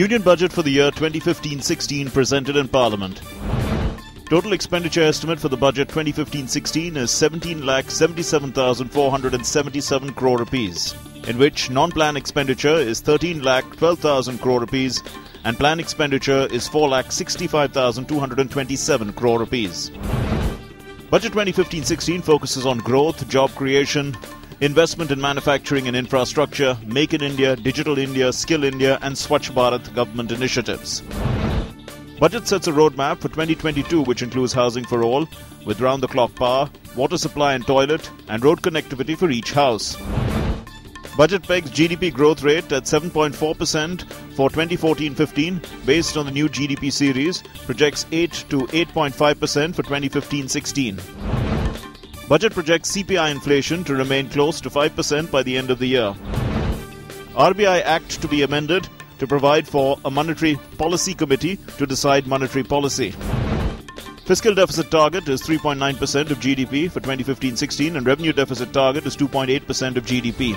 Union Budget for the year 2015-16 presented in Parliament. Total expenditure estimate for the budget 2015-16 is 17,77,477 crore rupees, in which non-plan expenditure is 13,12,000 crore rupees and plan expenditure is 4,65,227 crore rupees. Budget 2015-16 focuses on growth, job creation, investment in manufacturing and infrastructure, Make in India, Digital India, Skill India and Swachh Bharat government initiatives. Budget sets a roadmap for 2022 which includes housing for all, with round-the-clock power, water supply and toilet, and road connectivity for each house. Budget pegs GDP growth rate at 7.4% for 2014-15 based on the new GDP series, projects 8 to 8.5% for 2015-16. Budget projects CPI inflation to remain close to 5% by the end of the year. RBI Act to be amended to provide for a monetary policy committee to decide monetary policy. Fiscal deficit target is 3.9% of GDP for 2015-16 and revenue deficit target is 2.8% of GDP.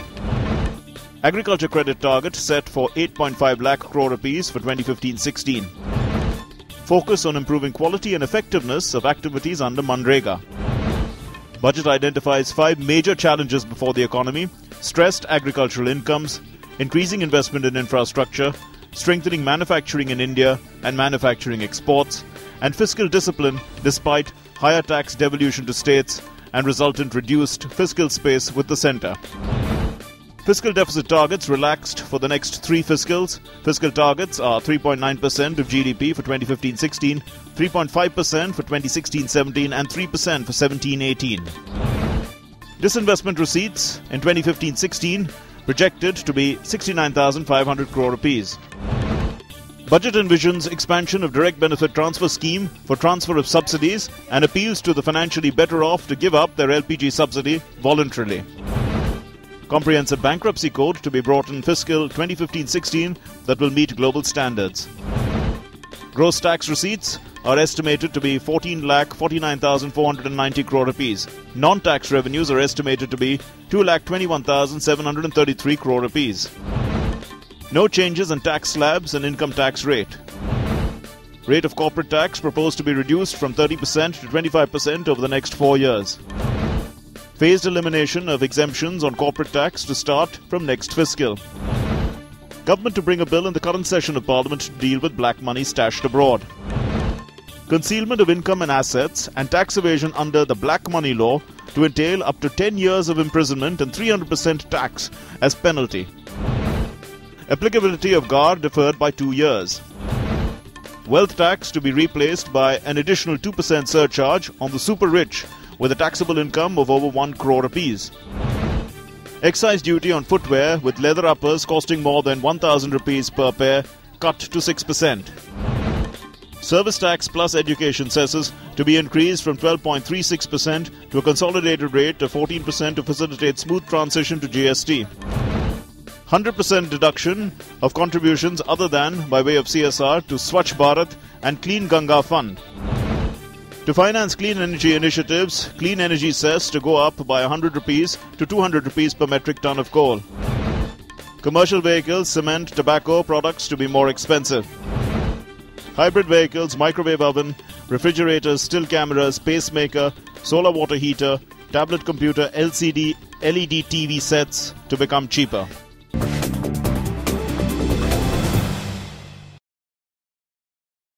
Agriculture credit target set for 8.5 lakh crore rupees for 2015-16. Focus on improving quality and effectiveness of activities under MNREGA. Budget identifies 5 major challenges before the economy: stressed agricultural incomes, increasing investment in infrastructure, strengthening manufacturing in India and manufacturing exports, and fiscal discipline despite higher tax devolution to states and resultant reduced fiscal space with the centre. Fiscal deficit targets relaxed for the next 3 fiscals. Fiscal targets are 3.9% of GDP for 2015-16, 3.5% for 2016-17 and 3% for 17-18. Disinvestment receipts in 2015-16 projected to be 69,500 crore rupees. Budget envisions expansion of direct benefit transfer scheme for transfer of subsidies and appeals to the financially better off to give up their LPG subsidy voluntarily. Comprehensive bankruptcy code to be brought in fiscal 2015-16 that will meet global standards. Gross tax receipts are estimated to be 14,49,490 crore rupees. Non-tax revenues are estimated to be 2,21,733 crore rupees. No changes in tax slabs and income tax rate. Rate of corporate tax proposed to be reduced from 30% to 25% over the next 4 years. Phased elimination of exemptions on corporate tax to start from next fiscal. Government to bring a bill in the current session of Parliament to deal with black money stashed abroad. Concealment of income and assets and tax evasion under the black money law to entail up to 10 years of imprisonment and 300% tax as penalty. Applicability of GAR deferred by 2 years. Wealth tax to be replaced by an additional 2% surcharge on the super rich with a taxable income of over 1 crore rupees. Excise duty on footwear with leather uppers costing more than 1,000 rupees per pair cut to 6%. Service tax plus education cesses to be increased from 12.36% to a consolidated rate of 14% to facilitate smooth transition to GST. 100% deduction of contributions other than by way of CSR to Swachh Bharat and Clean Ganga Fund. To finance clean energy initiatives, clean energy cess to go up by 100 rupees to 200 rupees per metric ton of coal. Commercial vehicles, cement, tobacco products to be more expensive. Hybrid vehicles, microwave oven, refrigerators, still cameras, pacemaker, solar water heater, tablet computer, LCD, LED TV sets to become cheaper.